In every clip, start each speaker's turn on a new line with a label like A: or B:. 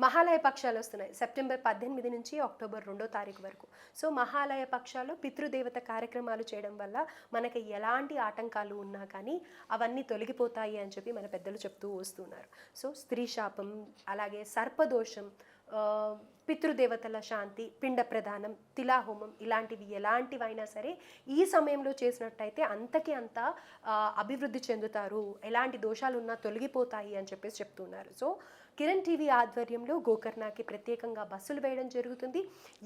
A: మహాలయ పక్షాలు వస్తున్నాయి సెప్టెంబర్ 18 నుంచి అక్టోబర్ 2వ తారీఖు వరకు. సో మహాలయ పక్షాలు పితృదేవత కార్యక్రమాలు చేయడం వల్ల మనకి ఎలాంటి ఆటంకాలు ఉన్నా కానీ అవన్నీ తొలగిపోతాయి అని చెప్పి మన పెద్దలు చెప్తూ వస్తున్నారు. సో స్త్రీ శాపం, అలాగే సర్పదోషం, పితృదేవతల శాంతి, పిండ ప్రదానం, తిలాహోమం ఇలాంటివి ఎలాంటివైనా సరే ఈ సమయంలో చేసినట్టయితే అంతకి అంత అభివృద్ధి చెందుతారు, ఎలాంటి దోషాలు ఉన్నా తొలగిపోతాయి అని చెప్పేసి చెప్తున్నారు. సో కిరణ్ టీవీ ఆధ్వర్యంలో గోకర్ణకి ప్రత్యేకంగా బస్సులు వేయడం జరుగుతుంది.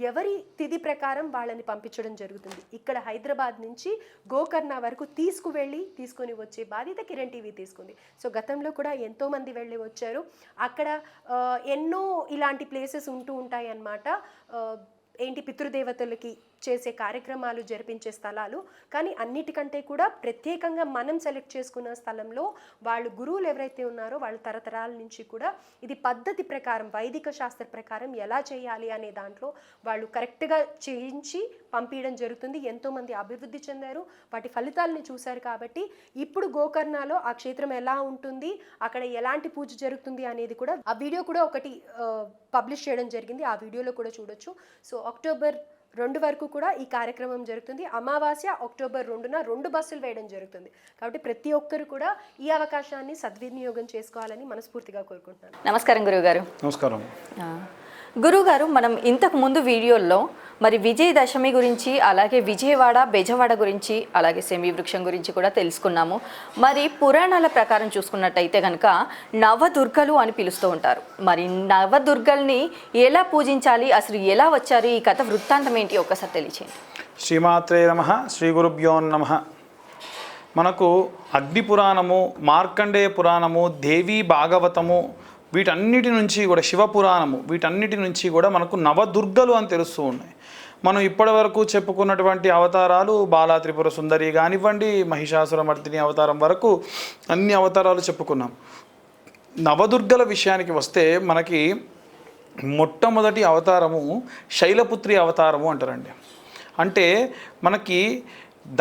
A: ఎవరి తిథి ప్రకారం వాళ్ళని పంపించడం జరుగుతుంది. ఇక్కడ హైదరాబాద్ నుంచి గోకర్ణ వరకు తీసుకొని వచ్చే బాధ్యత కిరణ్ టీవీ తీసుకుంది. సో గతంలో కూడా ఎంతోమంది వెళ్ళి వచ్చారు. అక్కడ ఎన్నో ఇలాంటి ప్లేసెస్ ఉంటూ ఉంటాయి అన్నమాట. ఏంటి పితృదేవతలకి చేసే కార్యక్రమాలు జరిపించే స్థలాలు. కానీ అన్నిటికంటే కూడా ప్రత్యేకంగా మనం సెలెక్ట్ చేసుకున్న స్థలంలో వాళ్ళు గురువులు ఎవరైతే ఉన్నారో వాళ్ళ తరతరాల నుంచి కూడా ఇది పద్ధతి ప్రకారం, వైదిక శాస్త్ర ప్రకారం ఎలా చేయాలి అనే దాంట్లో వాళ్ళు కరెక్ట్గా చేయించి పంపించడం జరుగుతుంది. ఎంతోమంది అభివృద్ధి చెందారు, వాటి ఫలితాలని చూశారు. కాబట్టి ఇప్పుడు గోకర్ణలో ఆ క్షేత్రం ఎలా ఉంటుంది, అక్కడ ఎలాంటి పూజ జరుగుతుంది అనేది కూడా ఆ వీడియో కూడా ఒకటి పబ్లిష్ చేయడం జరిగింది. ఆ వీడియోలో కూడా చూడొచ్చు. సో అక్టోబర్ 2 వరకు కూడా ఈ కార్యక్రమం జరుగుతుంది. అమావాస్య అక్టోబర్ 2న 2 బస్సులు వేయడం జరుగుతుంది. కాబట్టి ప్రతి ఒక్కరు కూడా ఈ అవకాశాన్ని సద్వినియోగం చేసుకోవాలని మనస్ఫూర్తిగా కోరుకుంటున్నాను.
B: నమస్కారం గురువుగారు.
C: నమస్కారం
B: గురువుగారు, మనం ఇంతకు ముందు వీడియోల్లో మరి విజయదశమి గురించి, అలాగే విజయవాడ బెజవాడ గురించి, అలాగే శమీ వృక్షం గురించి కూడా తెలుసుకున్నాము. మరి పురాణాల ప్రకారం చూసుకున్నట్టయితే కనుక నవదుర్గలు అని పిలుస్తూ ఉంటారు. మరి నవదుర్గల్ని ఎలా పూజించాలి, అసలు ఎలా వచ్చారు, ఈ కథ వృత్తాంతం ఏంటి ఒక్కసారి తెలియచేయండి.
C: శ్రీమాత్రే నమః, శ్రీ గురుభ్యో నమః. మనకు అగ్ని పురాణము, మార్కండేయ పురాణము, దేవీ భాగవతము, వీటన్నిటి నుంచి కూడా శివపురాణము, వీటన్నిటి నుంచి కూడా మనకు నవదుర్గలు అని తెలుస్తూ ఉన్నాయి. మనం ఇప్పటి వరకు చెప్పుకున్నటువంటి అవతారాలు బాలా త్రిపుర సుందరి కానివ్వండి, మహిషాసురమర్దిని అవతారం వరకు అన్ని అవతారాలు చెప్పుకున్నాం. నవదుర్గల విషయానికి వస్తే మనకి మొట్టమొదటి అవతారము శైలపుత్రి అవతారము అంటారండి. అంటే మనకి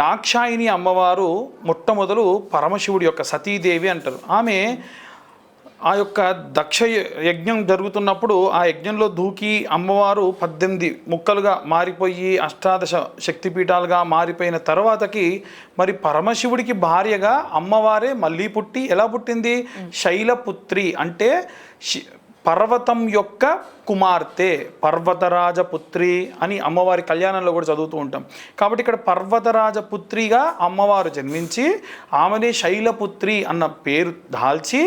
C: దాక్షాయిని అమ్మవారు మొట్టమొదలు పరమశివుడి యొక్క సతీదేవి అంటారు. ఆమె ఆ యొక్క దక్ష యజ్ఞం జరుగుతున్నప్పుడు ఆ యజ్ఞంలో దూకి అమ్మవారు 18 ముక్కలుగా మారిపోయి అష్టాదశ శక్తిపీఠాలుగా మారిపోయిన తర్వాతకి మరి పరమశివుడికి భార్యగా అమ్మవారే మళ్ళీ పుట్టి, ఎలా పుట్టింది? శైలపుత్రి అంటే పర్వతం యొక్క కుమార్తె, పర్వతరాజపుత్రి అని అమ్మవారి కళ్యాణంలో కూడా చదువుతూ ఉంటాం. కాబట్టి ఇక్కడ పర్వతరాజపుత్రిగా అమ్మవారు జన్మించి ఆమెనే శైలపుత్రి అన్న పేరు దాల్చి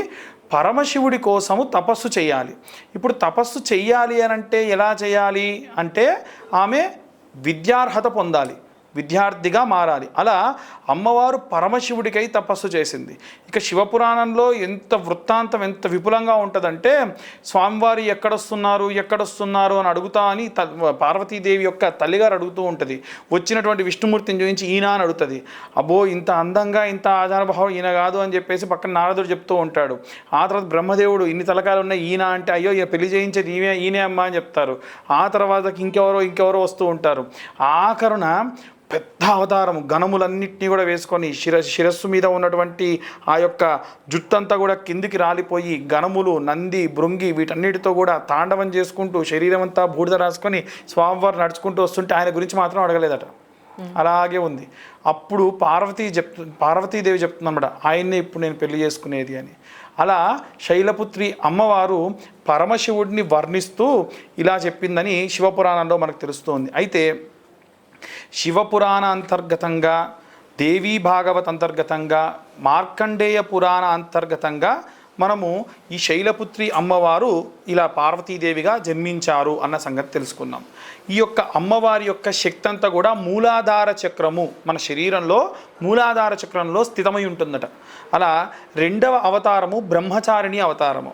C: పరమశివుడి కోసము తపస్సు చేయాలి. ఇప్పుడు తపస్సు చెయ్యాలి అని అంటే ఎలా చేయాలి అంటే ఆమె విద్యార్హత పొందాలి, విద్యార్థిగా మారాలి. అలా అమ్మవారు పరమశివుడికై తపస్సు చేసింది. ఇక శివపురాణంలో ఎంత వృత్తాంతం ఎంత విపులంగా ఉంటుందంటే స్వామివారి ఎక్కడొస్తున్నారు అని అడుగుతా అని పార్వతీదేవి యొక్క తల్లిగారు అడుగుతూ ఉంటుంది. వచ్చినటువంటి విష్ణుమూర్తిని చూపించి ఈయన అని అడుగుతుంది. అబ్బో ఇంత అందంగా ఇంత ఆచారభావం ఈయన కాదు అని చెప్పేసి పక్కన నారదుడు చెప్తూ ఉంటాడు. ఆ తర్వాత బ్రహ్మదేవుడు ఇన్ని తలకాయలు ఉన్నాయి ఈయన అంటే అయ్యో ఈయన పెళ్లి చేయించేది ఈయనే అమ్మ అని చెప్తారు. ఆ తర్వాతకి ఇంకెవరో వస్తూ ఉంటారు. ఆఖరున పెద్ద అవతారము గణములన్నింటినీ కూడా వేసుకొని శిరస్సు మీద ఉన్నటువంటి ఆ యొక్క జుట్టంతా కూడా కిందికి రాలిపోయి గణములు, నంది, భృంగి వీటన్నిటితో కూడా తాండవం చేసుకుంటూ శరీరం అంతా బూడిద రాసుకొని స్వామివారు నడుచుకుంటూ వస్తుంటే ఆయన గురించి మాత్రం అడగలేదట. అలాగే ఉంది. అప్పుడు పార్వతీదేవి చెప్తుందన్నమాట, ఆయన్నే ఇప్పుడు నేను పెళ్లి చేసుకునేది అని. అలా శైలపుత్రి అమ్మవారు పరమశివుడిని వర్ణిస్తూ ఇలా చెప్పిందని శివపురాణంలో మనకు తెలుస్తోంది. అయితే శివపురాణ అంతర్గతంగా, దేవీ భాగవత్ అంతర్గతంగా, మార్కండేయ పురాణ అంతర్గతంగా మనము ఈ శైలపుత్రి అమ్మవారు ఇలా పార్వతీదేవిగా జన్మించారు అన్న సంగతి తెలుసుకున్నాం. ఈ యొక్క అమ్మవారి యొక్క శక్తి అంతా కూడా మూలాధార చక్రము, మన శరీరంలో మూలాధార చక్రంలో స్థితమై ఉంటుందట. అలా 2వ అవతారము బ్రహ్మచారిణి అవతారము.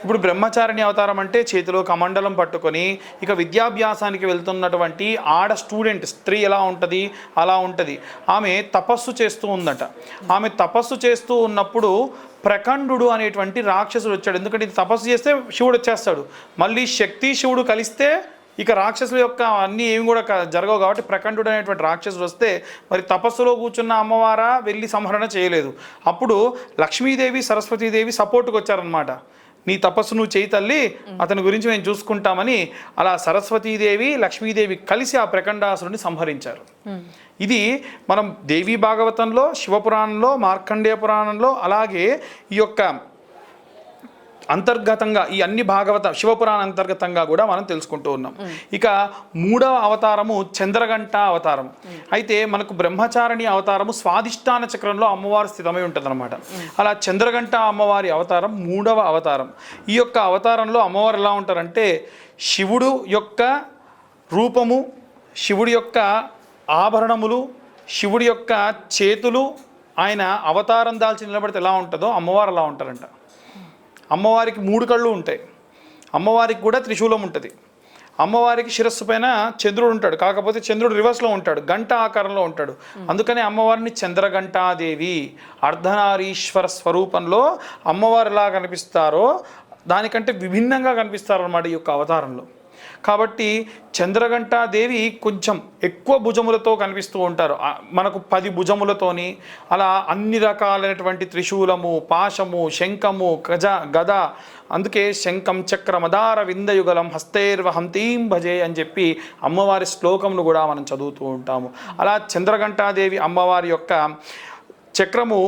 C: ఇప్పుడు బ్రహ్మచారిణి అవతారం అంటే చేతిలో కమండలం పట్టుకొని ఇక విద్యాభ్యాసానికి వెళ్తున్నటువంటి ఆడ స్టూడెంట్ స్త్రీ ఎలా ఉంటుంది అలా ఉంటుంది. ఆమె తపస్సు చేస్తూ ఉందట. ఆమె తపస్సు చేస్తూ ఉన్నప్పుడు ప్రకండుడు అనేటువంటి రాక్షసుడు వచ్చాడు. ఎందుకంటే ఇది తపస్సు చేస్తే శివుడు వచ్చేస్తాడు. మళ్ళీ శక్తి శివుడు కలిస్తే ఇక రాక్షసుల యొక్క అన్నీ ఏమి కూడా జరగవు. కాబట్టి ప్రకండుడు అనేటువంటి రాక్షసుడు వస్తే మరి తపస్సులో కూర్చున్న అమ్మవారా వెళ్ళి సంహరణ చేయలేదు. అప్పుడు లక్ష్మీదేవి సరస్వతీదేవి సపోర్టుకు వచ్చారనమాట. నీ తపస్సు నువ్వు చేయి తల్లి, అతని గురించి మేము చూసుకుంటామని అలా సరస్వతీదేవి లక్ష్మీదేవి కలిసి ఆ ప్రకండాసురుడిని సంహరించారు. ఇది మనం దేవీ భాగవతంలో, శివపురాణంలో, మార్కండేయ పురాణంలో, అలాగే ఈ యొక్క అంతర్గతంగా ఈ అన్ని భాగవత శివపురాణ అంతర్గతంగా కూడా మనం తెలుసుకుంటూ ఉన్నాం. ఇక 3వ అవతారము చంద్రఘంట అవతారం. అయితే మనకు బ్రహ్మచారిణి అవతారము స్వాదిష్టాన చక్రంలో అమ్మవారు స్థితమై ఉంటుందన్నమాట. అలా చంద్రఘంట అమ్మవారి అవతారం 3వ అవతారం. ఈ యొక్క అవతారంలో అమ్మవారు ఎలా ఉంటారంటే శివుడు యొక్క రూపము, శివుడి యొక్క ఆభరణములు, శివుడి యొక్క చేతులు, ఆయన అవతారం దాల్చి నిలబడితే ఎలా ఉంటుందో అమ్మవారు అలా ఉంటారంట. అమ్మవారికి 3 కళ్ళు ఉంటాయి, అమ్మవారికి కూడా త్రిశూలం ఉంటుంది, అమ్మవారికి శిరస్సు పైన చంద్రుడు ఉంటాడు, కాకపోతే చంద్రుడు రివర్స్లో ఉంటాడు, గంట ఆకారంలో ఉంటాడు. అందుకని అమ్మవారిని చంద్రఘంటాదేవి అర్ధనారీశ్వర స్వరూపంలో అమ్మవారు ఎలా కనిపిస్తారో దానికంటే విభిన్నంగా కనిపిస్తారు అన్నమాట ఈ యొక్క అవతారంలో. కాబట్టి చంద్రఘంటాదేవి కొంచెం ఎక్కువ భుజములతో కనిపిస్తూ ఉంటారు. మనకు 10 భుజములతోని అలా అన్ని రకాలైనటువంటి త్రిశూలము, పాశము, శంఖము, గద, అందుకే శంఖం చక్రమదార విందయుగలం హస్తైర్వహంతీం భజే అని చెప్పి అమ్మవారి శ్లోకమును కూడా మనం చదువుతూ ఉంటాము. అలా చంద్రఘంటాదేవి అమ్మవారి యొక్క చక్రము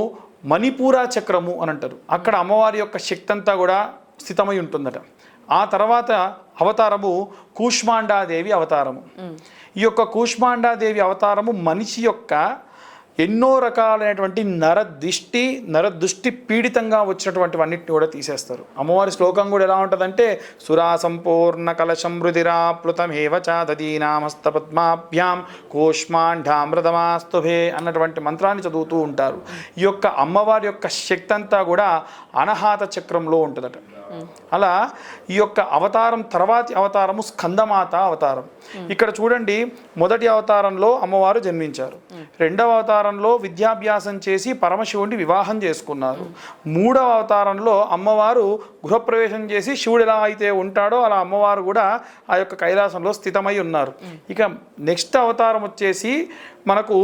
C: మణిపూర చక్రము అని అంటారు. అక్కడ అమ్మవారి యొక్క శక్తి అంతా కూడా స్థితమై ఉంటుందట. ఆ తర్వాత అవతారము కూష్మాండాదేవి అవతారము. ఈ యొక్క కూష్మాండాదేవి అవతారము మనిషి యొక్క ఎన్నో రకాలైనటువంటి నరదృష్టి పీడితంగా వచ్చినటువంటి అన్నిటిని కూడా తీసేస్తారు. అమ్మవారి శ్లోకం కూడా ఎలా ఉంటుందంటే సురా సంపూర్ణ కలశం రుదిరాప్లుతమేవ చ దదీనామస్త పద్మాభ్యాం కూష్మాండామృతమాస్తుభే అన్నటువంటి మంత్రాన్ని చదువుతూ ఉంటారు. ఈ యొక్క అమ్మవారి యొక్క శక్తి అంతా కూడా అనాహత చక్రంలో ఉంటుందట. అలా ఈ యొక్క అవతారం తర్వాతి అవతారము స్కందమాత అవతారం. ఇక్కడ చూడండి, మొదటి అవతారంలో అమ్మవారు జన్మించారు, 2వ అవతారంలో విద్యాభ్యాసం చేసి పరమశివుడిని వివాహం చేసుకున్నారు, 3వ అవతారంలో అమ్మవారు గృహప్రవేశం చేసి శివుడు ఎలా అయితే ఉంటాడో అలా అమ్మవారు కూడా ఆ యొక్క కైలాసంలో స్థితమై ఉన్నారు. ఇక నెక్స్ట్ అవతారం వచ్చేసి మనకు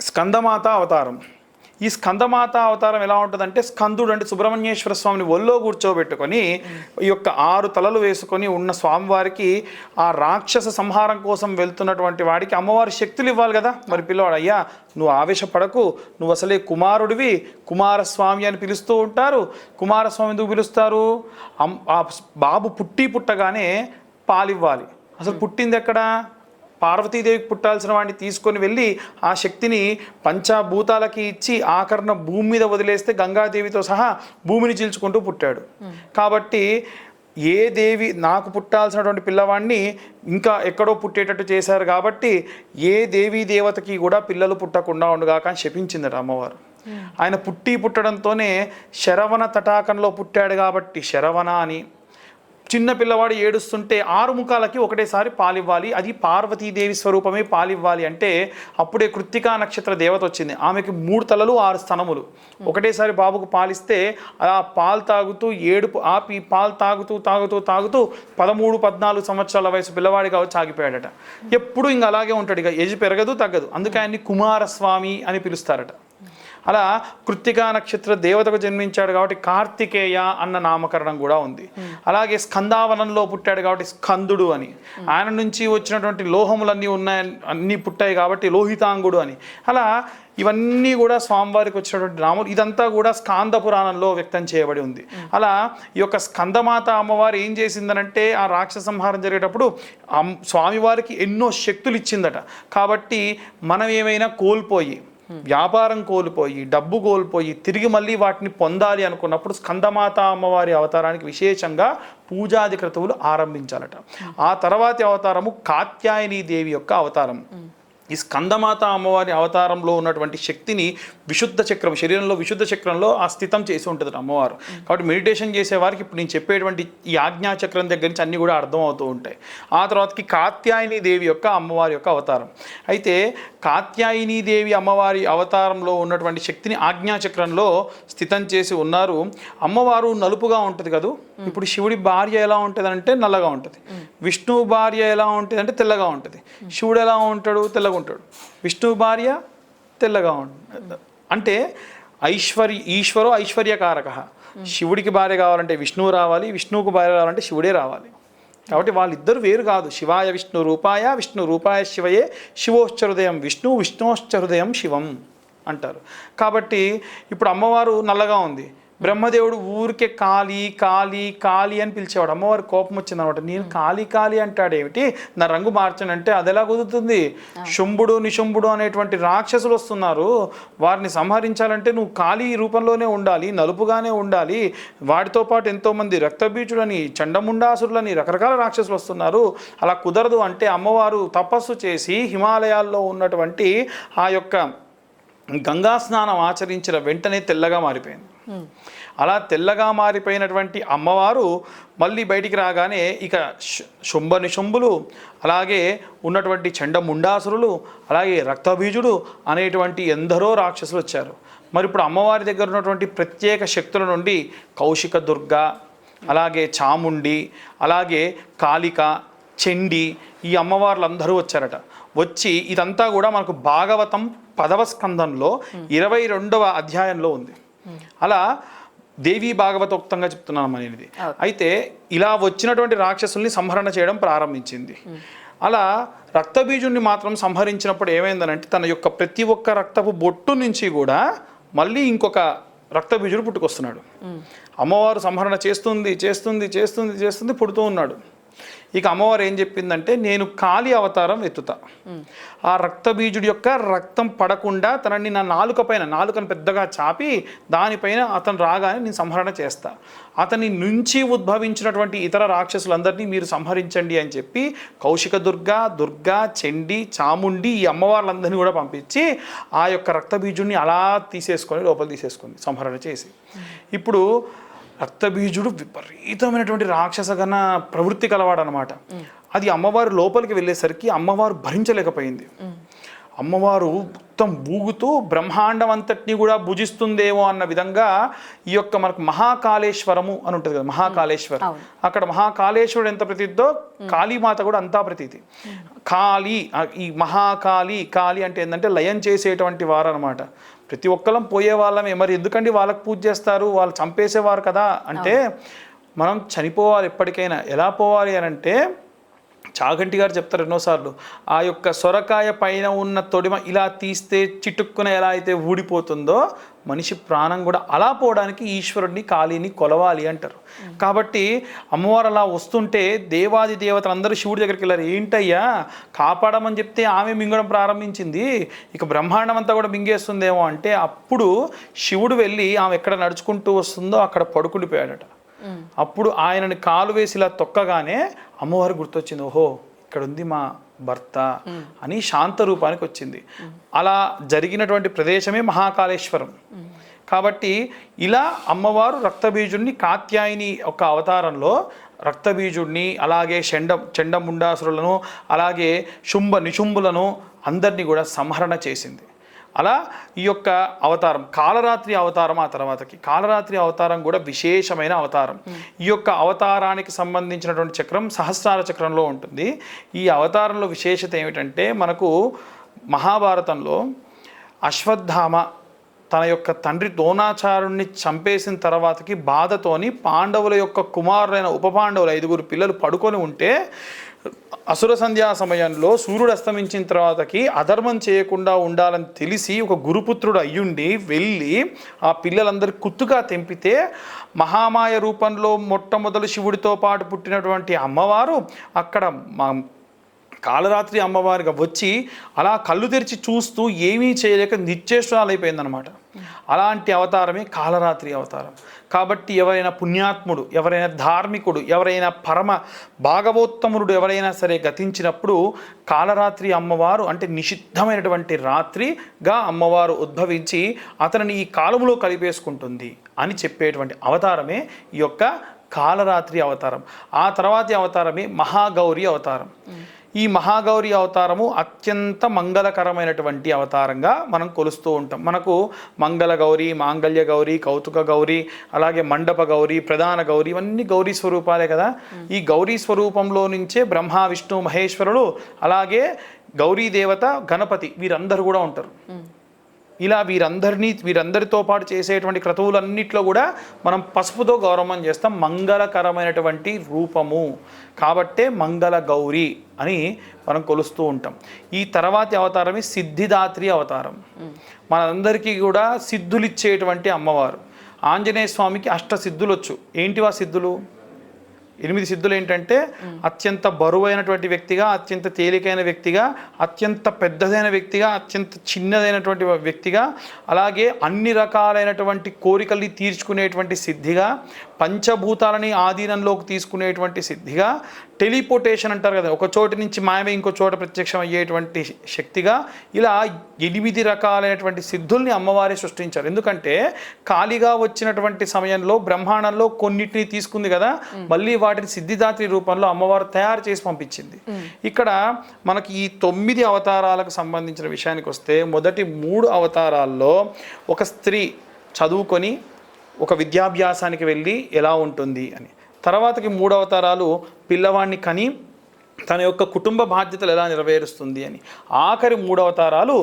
C: స్కందమాత అవతారం. ఈ స్కందమాత అవతారం ఎలా ఉంటుందంటే స్కందుడు అంటే సుబ్రహ్మణ్యేశ్వర స్వామిని ఒళ్ళో కూర్చోబెట్టుకొని ఈ యొక్క 6 తలలు వేసుకొని ఉన్న స్వామివారికి ఆ రాక్షస సంహారం కోసం వెళ్తున్నటువంటి వాడికి అమ్మవారి శక్తులు ఇవ్వాలి కదా. మరి పిల్లవాడు, అయ్యా నువ్వు ఆవేశపడకు, నువ్వు అసలే కుమారుడివి, కుమారస్వామి అని పిలుస్తూ ఉంటారు. కుమారస్వామి ఎందుకు పిలుస్తారు? ఆ బాబు పుట్టగానే పాలివ్వాలి. అసలు పుట్టింది ఎక్కడ? పార్వతీదేవికి పుట్టాల్సిన వాడిని తీసుకొని వెళ్ళి ఆ శక్తిని పంచభూతాలకి ఇచ్చి ఆఖరణ భూమి మీద వదిలేస్తే గంగాదేవితో సహా భూమిని చీల్చుకుంటూ పుట్టాడు. కాబట్టి ఏ దేవి నాకు పుట్టాల్సినటువంటి పిల్లవాడిని ఇంకా ఎక్కడో పుట్టేటట్టు చేశారు. కాబట్టి ఏ దేవీ దేవతకి కూడా పిల్లలు పుట్టకుండా ఉండగాక అని శపించిందట అమ్మవారు. ఆయన పుట్టడంతోనే శరవణ తటాకంలో పుట్టాడు కాబట్టి శరవణ అని. చిన్న పిల్లవాడు ఏడుస్తుంటే 6 ముఖాలకి ఒకటేసారి పాలివ్వాలి, అది పార్వతీదేవి స్వరూపమే పాలివ్వాలి అంటే అప్పుడే కృత్తికా నక్షత్ర దేవత వచ్చింది. ఆమెకి 3 తలలు 6 స్తనములు. ఒకటేసారి బాబుకు పాలిస్తే అలా పాలు తాగుతూ ఏడుపు ఆపి పాలు తాగుతూ 13-14 సంవత్సరాల వయసు పిల్లవాడిగా వచ్చి ఆగిపోయాడట. ఎప్పుడు ఇంక అలాగే ఉంటాడు, ఇక ఏజ్ పెరగదు తగ్గదు. అందుకే ఆయన్ని కుమారస్వామి అని పిలుస్తారట. అలా కృత్తికా నక్షత్ర దేవతకు జన్మించాడు కాబట్టి కార్తికేయ అన్న నామకరణం కూడా ఉంది. అలాగే స్కందావనంలో పుట్టాడు కాబట్టి స్కందుడు అని. ఆయన నుంచి వచ్చినటువంటి లోహములన్నీ అన్నీ పుట్టాయి కాబట్టి లోహితాంగుడు అని. అలా ఇవన్నీ కూడా స్వామివారికి వచ్చినటువంటి నామములు. ఇదంతా కూడా స్కాంద పురాణంలో వ్యక్తం చేయబడి ఉంది. అలా ఈ యొక్క స్కందమాత అమ్మవారు ఏం చేసిందనంటే ఆ రాక్షస సంహారం జరిగేటప్పుడు స్వామివారికి ఎన్నో శక్తులు ఇచ్చిందట. కాబట్టి మనం ఏమైనా కోల్పోయి, వ్యాపారం కోల్పోయి, డబ్బు కోల్పోయి తిరిగి మళ్ళీ వాటిని పొందాలి అనుకున్నప్పుడు స్కందమాత అమ్మవారి అవతారానికి విశేషంగా పూజాది క్రతువులు ఆరంభించాలట. ఆ తర్వాతి అవతారము కాత్యాయని దేవి యొక్క అవతారం. ఈ స్కందమాత అమ్మవారి అవతారంలో ఉన్నటువంటి శక్తిని విశుద్ధ చక్రం, శరీరంలో విశుద్ధ చక్రంలో ఆ స్థితం చేసి ఉంటుంది అమ్మవారు. కాబట్టి మెడిటేషన్ చేసేవారికి ఇప్పుడు నేను చెప్పేటువంటి ఈ ఆజ్ఞా చక్రం దగ్గర నుంచి అన్నీ కూడా అర్థమవుతూ ఉంటాయి. ఆ తర్వాతకి కాత్యాయని దేవి యొక్క అమ్మవారి యొక్క అవతారం. అయితే కాత్యాయని దేవి అమ్మవారి అవతారంలో ఉన్నటువంటి శక్తిని ఆజ్ఞాచక్రంలో స్థితం చేసి ఉన్నారు. అమ్మవారు నలుపుగా ఉంటుంది కదా. ఇప్పుడు శివుడి భార్య ఎలా ఉంటుంది అంటే నల్లగా ఉంటుంది, విష్ణువు భార్య ఎలా ఉంటుంది అంటే తెల్లగా ఉంటుంది. శివుడు ఎలా ఉంటాడు? తెల్లగా ఉంటాడు. విష్ణువు భార్య తెల్లగా ఉంటుంది. అంటే ఈశ్వరో ఐశ్వర్యకారక. శివుడికి భార్య కావాలంటే విష్ణువు రావాలి, విష్ణువుకు భార్య రావాలంటే శివుడే రావాలి. కాబట్టి వాళ్ళిద్దరు వేరు కాదు. శివాయ విష్ణు రూపాయ, విష్ణు రూపాయ శివయే, శివోశ్చ హృదయం విష్ణు, విష్ణోశ్చ హృదయం శివం అంటారు. కాబట్టి ఇప్పుడు అమ్మవారు నల్లగా ఉంది, బ్రహ్మదేవుడు ఊరికే కాళీ కాళీ కాళీ అని పిలిచేవాడు. అమ్మవారి కోపం వచ్చిందనమాట. నేను కాళీ కాళీ అంటాడేమిటి, నా రంగు మార్చనంటే అది ఎలా కుదురుతుంది? శుంభుడు నిశుంభుడు అనేటువంటి రాక్షసులు వస్తున్నారు, వారిని సంహరించాలంటే నువ్వు కాళీ రూపంలోనే ఉండాలి, నలుపుగానే ఉండాలి. వాటితో పాటు ఎంతోమంది రక్తబీజులని, చండముండాసురులని, రకరకాల రాక్షసులు వస్తున్నారు, అలా కుదరదు అంటే అమ్మవారు తపస్సు చేసి హిమాలయాల్లో ఉన్నటువంటి ఆ యొక్క గంగా స్నానం ఆచరించిన వెంటనే తెల్లగా మారిపోయింది. అలా తెల్లగా మారిపోయినటువంటి అమ్మవారు మళ్ళీ బయటికి రాగానే ఇక శుంభ నిశుంభులు, అలాగే ఉన్నటువంటి చండముండాసురులు, అలాగే రక్తబీజుడు అనేటువంటి ఎందరో రాక్షసులు వచ్చారు. మరి ఇప్పుడు అమ్మవారి దగ్గర ఉన్నటువంటి ప్రత్యేక శక్తుల నుండి కౌశిక దుర్గ, అలాగే చాముండి, అలాగే కాళిక, చండి, ఈ అమ్మవార్లందరూ వచ్చారట. వచ్చి ఇదంతా కూడా మనకు భాగవతం 10వ స్కందంలో 22వ అధ్యాయంలో ఉంది. అలా దేవీ భాగవతోక్తంగా చెప్తున్నాను అనేది. అయితే ఇలా వచ్చినటువంటి రాక్షసుల్ని సంహరణ చేయడం ప్రారంభించింది. అలా రక్తబీజుని మాత్రం సంహరించినప్పుడు ఏమైందనంటే తన యొక్క ప్రతి ఒక్క రక్తపు బొట్టు నుంచి కూడా మళ్ళీ ఇంకొక రక్తబీజుడు పుట్టుకొస్తున్నాడు. అమ్మవారు సంహరణ చేస్తుంది చేస్తుంది చేస్తుంది చేస్తుంది పుడుతూ ఉన్నాడు. ఇక అమ్మవారు ఏం చెప్పిందంటే నేను కాళీ అవతారం ఎత్తుతా, ఆ రక్తబీజుడి యొక్క రక్తం పడకుండా తనని నా నాలుకను పెద్దగా చాపి దానిపైన అతను రాగానే నేను సంహరణ చేస్తా, అతని నుంచి ఉద్భవించినటువంటి ఇతర రాక్షసులందరినీ మీరు సంహరించండి అని చెప్పి కౌశిక దుర్గా, చండి, చాముండి ఈ అమ్మవార్లందరినీ కూడా పంపించి ఆ యొక్క రక్తబీజుడిని అలా తీసేసుకొని లోపల తీసేసుకుంది సంహరణ చేసి. ఇప్పుడు రక్తబీజుడు విపరీతమైనటువంటి రాక్షసగణ ప్రవృత్తి కలవాడనమాట. అది అమ్మవారు లోపలికి వెళ్ళేసరికి అమ్మవారు భరించలేకపోయింది. అమ్మవారు మొత్తం ఊగుతూ బ్రహ్మాండం అంతటినీ కూడా భుజిస్తుందేమో అన్న విధంగా ఈ యొక్క మనకు మహాకాళేశ్వరము అని ఉంటుంది కదా, మహాకాళేశ్వరం. అక్కడ మహాకాళేశ్వరుడు ఎంత ప్రతీతితో కాళీమాత కూడా అంతా ప్రతీతి. కాళీ, ఈ మహాకాళీ, కాళీ అంటే ఏంటంటే లయం చేసేటువంటి వారు అనమాట. ప్రతి ఒక్కళ్ళం పోయే వాళ్ళమే, మరి ఎందుకండి వాళ్ళకు పూజ చేస్తారు, వాళ్ళు చంపేసేవారు కదా అంటే మనం చనిపోవాలి ఎప్పటికైనా. ఎలా పోవాలి అని అంటే చాగంటి గారు చెప్తారు ఎన్నోసార్లు, ఆ యొక్క సొరకాయ పైన ఉన్న తొడిమ ఇలా తీస్తే చిటుక్కున ఎలా అయితే ఊడిపోతుందో మనిషి ప్రాణం కూడా అలా పోవడానికి ఈశ్వరుడిని కాళీని కొలవాలి అంటారు. కాబట్టి అమ్మవారు అలా వస్తుంటే దేవాది దేవతలందరూ శివుడి దగ్గరికి వెళ్ళారు. ఏంటయ్యా కాపాడమని చెప్తే ఆమె మింగడం ప్రారంభించింది, ఇక బ్రహ్మాండం అంతా కూడా మింగేస్తుందేమో అంటే అప్పుడు శివుడు వెళ్ళి ఆమె ఎక్కడ నడుచుకుంటూ వస్తుందో అక్కడ పడుకుండిపోయాడట. అప్పుడు ఆయనని కాలు వేసి ఇలా తొక్కగానే అమ్మవారు గుర్తొచ్చింది, ఓహో ఇక్కడ ఉంది మా భర్త అని శాంత రూపానికి వచ్చింది. అలా జరిగినటువంటి ప్రదేశమే మహాకాళేశ్వరం. కాబట్టి ఇలా అమ్మవారు రక్తబీజుడిని కాత్యాయని ఒక అవతారంలో రక్తబీజుడిని, అలాగే చండముండాసురులను, అలాగే శుంభ నిశుంభులను అందరినీ కూడా సంహరణ చేసింది. అలా ఈ యొక్క అవతారం కాలరాత్రి అవతారం. ఆ తర్వాతకి కాలరాత్రి అవతారం కూడా విశేషమైన అవతారం. ఈ యొక్క అవతారానికి సంబంధించినటువంటి చక్రం సహస్రార చక్రంలో ఉంటుంది. ఈ అవతారంలో విశేషత ఏమిటంటే మనకు మహాభారతంలో అశ్వత్థామ తన యొక్క తండ్రి ద్రోణాచార్యుడిని చంపేసిన తర్వాతకి బాధతోని పాండవుల యొక్క కుమారులైన ఉప పాండవులు 5 పిల్లలు పడుకొని ఉంటే అసుర సంధ్యా సమయంలో సూర్యుడు అస్తమించిన తర్వాతకి అధర్మం చేయకుండా ఉండాలని తెలిసి ఒక గురుపుత్రుడు అయ్యుండి వెళ్ళి ఆ పిల్లలందరి కుత్తుగా తెంపితే మహామాయ రూపంలో మొట్టమొదలు శివుడితో పాటు పుట్టినటువంటి అమ్మవారు అక్కడ కాలరాత్రి అమ్మవారిగా వచ్చి అలా కళ్ళు తెరిచి చూస్తూ ఏమీ చేయలేక నిశ్చేష్టాలైపోయిందనమాట. అలాంటి అవతారమే కాలరాత్రి అవతారం. కాబట్టి ఎవరైనా పుణ్యాత్ముడు, ఎవరైనా ధార్మికుడు, ఎవరైనా పరమ భాగవోత్తముడు ఎవరైనా సరే గతించినప్పుడు కాలరాత్రి అమ్మవారు అంటే నిషిద్ధమైనటువంటి రాత్రిగా అమ్మవారు ఉద్భవించి అతనిని ఈ కాలములో కలిపేసుకుంటుంది అని చెప్పేటువంటి అవతారమే ఈ యొక్క కాలరాత్రి అవతారం. ఆ తర్వాతి అవతారమే మహాగౌరి అవతారం. ఈ మహాగౌరి అవతారము అత్యంత మంగళకరమైనటువంటి అవతారంగా మనం కొలుస్తూ ఉంటాం. మనకు మంగళ గౌరి, మాంగళ్య గౌరి, కౌతుక గౌరి, అలాగే మండప గౌరి, ప్రధాన గౌరి, ఇవన్నీ గౌరీ స్వరూపాలే కదా. ఈ గౌరీ స్వరూపంలో నుంచే బ్రహ్మ, విష్ణు, మహేశ్వరుడు, అలాగే గౌరీ దేవత, గణపతి వీరందరూ కూడా ఉంటారు. ఇలా వీరందరితో పాటు చేసేటువంటి క్రతువులన్నిట్లో కూడా మనం పసుపుతో గౌరవం చేస్తాం. మంగళకరమైనటువంటి రూపము కాబట్టే మంగళ గౌరి అని మనం కొలుస్తూ ఉంటాం. ఈ తర్వాతి అవతారమే సిద్ధిదాత్రి అవతారం. మనందరికీ కూడా సిద్ధులు ఇచ్చేటువంటి అమ్మవారు. ఆంజనేయ స్వామికి 8 సిద్ధులు వచ్చు. ఏంటివా సిద్ధులు? 8 సిద్ధులు ఏంటంటే అత్యంత బరువైనటువంటి వ్యక్తిగా, అత్యంత తేలికైన వ్యక్తిగా, అత్యంత పెద్దదైన వ్యక్తిగా, అత్యంత చిన్నదైనటువంటి వ్యక్తిగా, అలాగే అన్ని రకాలైనటువంటి కోరికల్ని తీర్చుకునేటువంటి సిద్ధిగా, పంచభూతాలని ఆధీనంలోకి తీసుకునేటువంటి సిద్ధిగా, టెలిపోర్టేషన్ అంటారు కదా, ఒక చోటు నుంచి మాయమై ఇంకో చోట ప్రత్యక్షం అయ్యేటువంటి శక్తిగా, ఇలా 8 రకాలైనటువంటి సిద్ధుల్ని అమ్మవారే సృష్టించారు. ఎందుకంటే ఖాళీగా వచ్చినటువంటి సమయంలో బ్రహ్మాండంలో కొన్నిటిని తీసుకుంది కదా, మళ్ళీ వాటిని సిద్ధిదాత్రి రూపంలో అమ్మవారు తయారు చేసి పంపించింది. ఇక్కడ మనకి ఈ 9 అవతారాలకు సంబంధించిన విషయానికి వస్తే, మొదటి 3 అవతారాల్లో ఒక స్త్రీ చదువుకొని ఒక విద్యాభ్యాసానికి వెళ్ళి ఎలా ఉంటుంది అని, తర్వాతకి 3 అవతారాలు పిల్లవాడిని కని తన యొక్క కుటుంబ బాధ్యతలు ఎలా నెరవేరుస్తుంది అని, ఆఖరి 3 అవతారాలు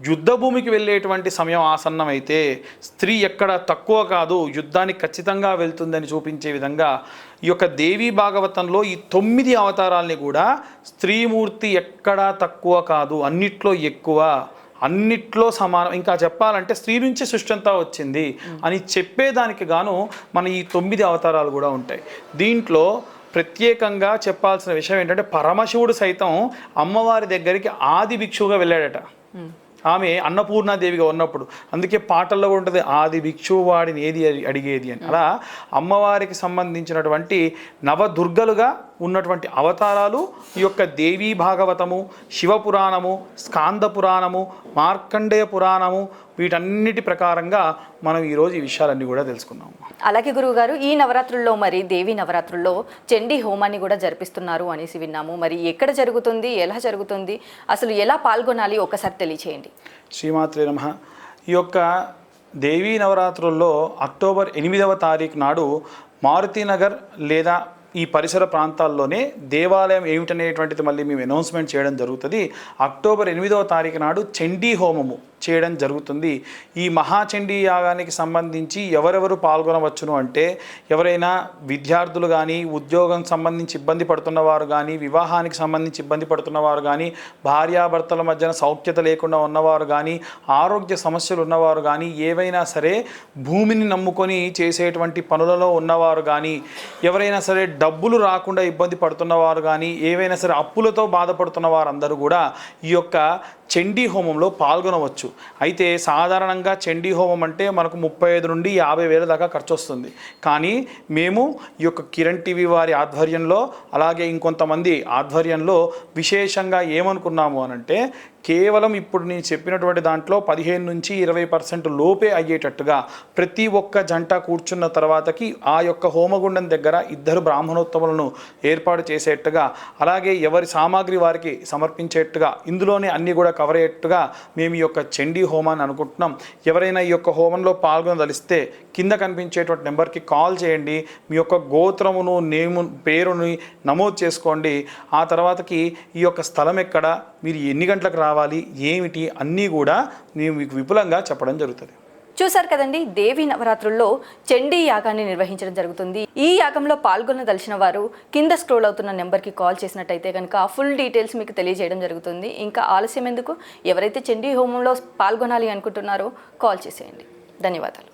C: యుద్ధభూమికి వెళ్ళేటువంటి సమయం ఆసన్నమైతే స్త్రీ ఎక్కడ తక్కువ కాదు, యుద్ధానికి ఖచ్చితంగా వెళ్తుందని చూపించే విధంగా ఈ యొక్క దేవీ భాగవతంలో ఈ 9 అవతారాలని కూడా స్త్రీమూర్తి ఎక్కడా తక్కువ కాదు, అన్నిట్లో ఎక్కువ, అన్నిట్లో సమానం. ఇంకా చెప్పాలంటే స్త్రీ నుంచి సృష్టి అంతా వచ్చింది అని చెప్పేదానికి గాను మన ఈ 9 అవతారాలు కూడా ఉంటాయి. దీంట్లో ప్రత్యేకంగా చెప్పాల్సిన విషయం ఏంటంటే, పరమశివుడు సైతం అమ్మవారి దగ్గరికి ఆది భిక్షువుగా వెళ్ళాడట. ఆమె అన్నపూర్ణాదేవిగా ఉన్నప్పుడు. అందుకే పాటల్లో కూడా ఉంటుంది, ఆది భిక్షువు వాడిని ఏది అడిగేది అని. అలా అమ్మవారికి సంబంధించినటువంటి నవదుర్గలుగా ఉన్నటువంటి అవతారాలు ఈ యొక్క దేవీ భాగవతము, శివపురాణము, స్కాంద పురాణము, మార్కండేయ పురాణము, వీటన్నిటి ప్రకారంగా మనం ఈరోజు ఈ విషయాలన్నీ కూడా తెలుసుకున్నాము.
B: అలాగే గురువుగారు, ఈ నవరాత్రుల్లో మరి దేవి నవరాత్రుల్లో చండీ హోమాన్ని కూడా జరిపిస్తున్నారు అనేసి విన్నాము. మరి ఎక్కడ జరుగుతుంది, ఎలా జరుగుతుంది, అసలు ఎలా పాల్గొనాలి ఒకసారి తెలియచేయండి.
C: శ్రీమాత్రే నమః. ఈ యొక్క దేవీ నవరాత్రుల్లో అక్టోబర్ 8వ తారీఖు నాడు మారుతినగర్ లేదా ఈ పరిసర ప్రాంతాల్లోనే దేవాలయం ఏమిటనేటువంటిది మళ్ళీ మేము అనౌన్స్మెంట్ చేయడం జరుగుతుంది. అక్టోబర్ 8వ తారీఖు నాడు చండీ హోమము చేయడం జరుగుతుంది. ఈ మహాచండీ యాగానికి సంబంధించి ఎవరెవరు పాల్గొనవచ్చును అంటే, ఎవరైనా విద్యార్థులు కానీ, ఉద్యోగం సంబంధించి ఇబ్బంది పడుతున్నవారు కానీ, వివాహానికి సంబంధించి ఇబ్బంది పడుతున్నవారు కానీ, భార్యాభర్తల మధ్యన సౌఖ్యత లేకుండా ఉన్నవారు కానీ, ఆరోగ్య సమస్యలు ఉన్నవారు కానీ, ఏవైనా సరే భూమిని నమ్ముకొని చేసేటువంటి పనులలో ఉన్నవారు కానీ, ఎవరైనా సరే డబ్బులు రాకుండా ఇబ్బంది పడుతున్నవారు కానీ, ఏవైనా సరే అప్పులతో బాధపడుతున్న వారందరూ కూడా ఈ యొక్క చండీ హోమంలో పాల్గొనవచ్చు. అయితే సాధారణంగా చండీ హోమం అంటే మనకు 35 నుండి 50 వేల దాకా ఖర్చు వస్తుంది. కానీ మేము ఈ యొక్క కిరణ్ టీవీ వారి ఆధ్వర్యంలో, అలాగే ఇంకొంతమంది ఆధ్వర్యంలో విశేషంగా ఏమనుకున్నాము అనంటే, కేవలం ఇప్పుడు నేను చెప్పినటువంటి దాంట్లో 15 నుంచి 20% లోపే అయ్యేటట్టుగా ప్రతి ఒక్క జంట కూర్చున్న తర్వాతకి ఆ యొక్క హోమగుండం దగ్గర 2 బ్రాహ్మణోత్తములను ఏర్పాటు చేసేట్టుగా, అలాగే ఎవరి సామాగ్రి వారికి సమర్పించేట్టుగా, ఇందులోనే అన్నీ కూడా కవర్ అయ్యేట్టుగా మేము ఈ యొక్క చండీ హోమాన్ని అనుకుంటున్నాం. ఎవరైనా ఈ యొక్క హోమంలో పాల్గొనదలిస్తే కింద కనిపించేటువంటి నెంబర్కి కాల్ చేయండి. మీ యొక్క గోత్రమును, పేరుని నమోదు చేసుకోండి. ఆ తర్వాతకి ఈ యొక్క స్థలం ఎక్కడ, మీరు ఎన్ని గంటలకు రావాలి, ఏమిటి అన్నీ కూడా మేము మీకు విపులంగా చెప్పడం జరుగుతుంది.
B: చూసారు కదండి, దేవి నవరాత్రుల్లో చండీ యాగాన్ని నిర్వహించడం జరుగుతుంది. ఈ యాగంలో పాల్గొనదలిచిన వారు కింద స్క్రోల్ అవుతున్న నెంబర్కి కాల్ చేసినట్టయితే కనుక ఫుల్ డీటెయిల్స్ మీకు తెలియజేయడం జరుగుతుంది. ఇంకా ఆలస్యం ఎందుకు, ఎవరైతే చండీ హోమంలో పాల్గొనాలి అనుకుంటున్నారో కాల్ చేసేయండి. ధన్యవాదాలు.